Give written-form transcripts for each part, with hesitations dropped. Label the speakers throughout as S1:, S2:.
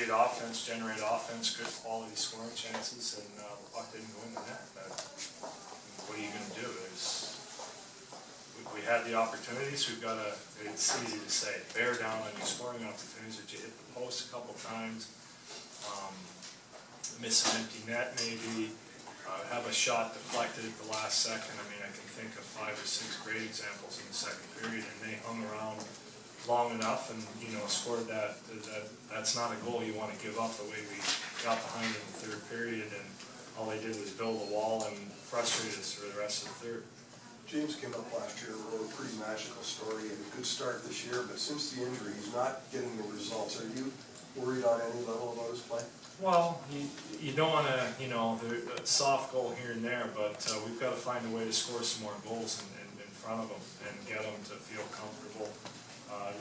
S1: create offense, generate offense, good quality scoring chances, and the puck didn't go in the net. What are you going to do? We had the opportunities. We've got to, it's easy to say, bear down on your scoring opportunities. That you hit the post a couple times, miss an empty net maybe, have a shot deflected at the last second. I mean, I can think of 5 or 6 great examples in the second period, and they hung around long enough and, you know, scored that. That's not a goal you want to give up the way we got behind in the third period, and all they did was build a wall and frustrate us for the rest of the third.
S2: James came up last year with a pretty magical story and a good start this year, but since the injury, he's not getting the results. Are you worried on any level about his play?
S1: Well, you don't want to, you know, a soft goal here and there, but we've got to find a way to score some more goals in front of them and get them to feel comfortable.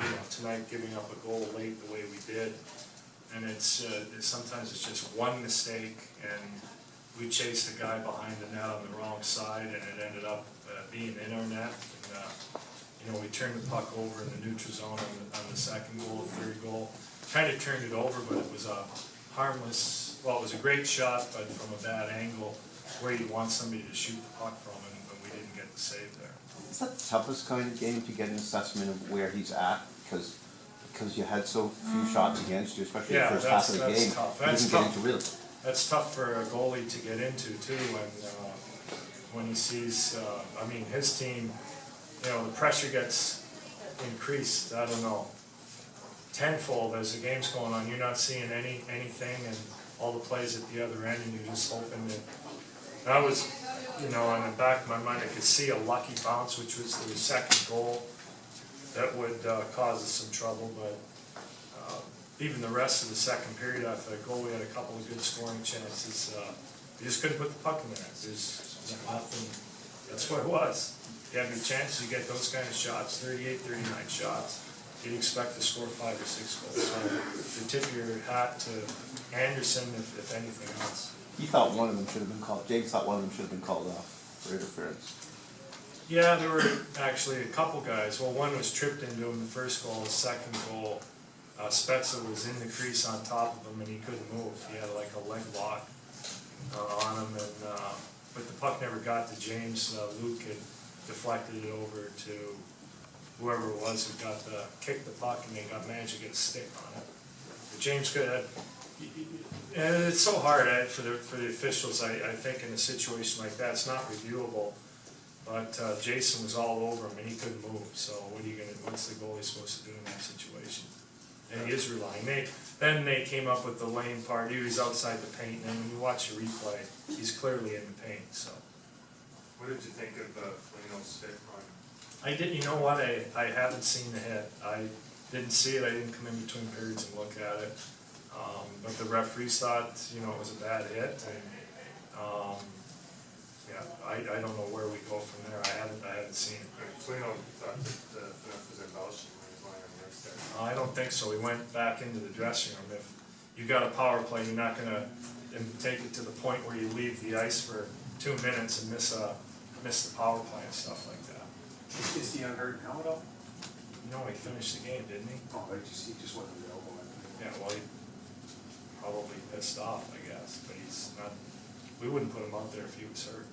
S1: You know, tonight giving up a goal late the way we did, and sometimes it's just one mistake, and we chased a guy behind the net on the wrong side, and it ended up being in our net. And, you know, we turned the puck over in the neutral zone on the second goal, third goal. Kind of turned it over, but it was a harmless, well, it was a great shot, but from a bad angle where you want somebody to shoot the puck from, and we didn't get the save there.
S3: Is that the toughest kind of game to get an assessment of where he's at? Because you had so few shots against you, especially the first half of the game.
S1: Tough.
S3: You didn't get into really.
S1: That's tough for a goalie to get into too, when he sees, I mean, his team, you know, the pressure gets increased, I don't know, tenfold as the game's going on. You're not seeing anything, and all the plays at the other end, and you're just hoping that. And I was, you know, on the back of my mind, I could see a lucky bounce, which was the second goal, that would cause us some trouble, but even the rest of the second period after that goal, we had a couple of good scoring chances. We just couldn't put the puck in the net. There's nothing. That's what it was. You have your chances, you get those kind of shots, 38, 39 shots. You'd expect to score 5 or 6 goals. So you tip your hat to Anderson, if anything else.
S3: He thought one of them should have been called. James thought one of them should have been called off for interference.
S1: Yeah, there were actually a couple guys. Well, one was tripped into him the first goal. The second goal, Spezza was in the crease on top of him, and he couldn't move. He had like a leg lock on him, and but the puck never got to James. Luke had deflected it over to whoever it was who got kicked the puck, and they managed to get a stick on it. But James could have. And it's so hard for the officials. I think in a situation like that, it's not reviewable. But Jason was all over him, and he couldn't move. So what's the goalie supposed to do in that situation? And he is relying. Then they came up with the lame part. He was outside the paint, and when you watch the replay, he's clearly in the paint. So,
S4: what did you think of Foligno's stick on?
S1: I did. You know what? I haven't seen the hit. I didn't see it. I didn't come in between periods and look at it. But the referees thought, you know, it was a bad hit, and yeah, I don't know where we go from there. I haven't seen it.
S4: Foligno thought that the was embellishing when he was lying on the ice there.
S1: I don't think so. He went back into the dressing room. If you got a power play, you're not going to take it to the point where you leave the ice for 2 minutes and miss the power play and stuff like that.
S5: Is he unhurt now at all?
S1: No, he finished the game, didn't he?
S5: Oh, he just wasn't available.
S1: Yeah, well, he probably pissed off, I guess, but he's not. We wouldn't put him out there if he was hurt.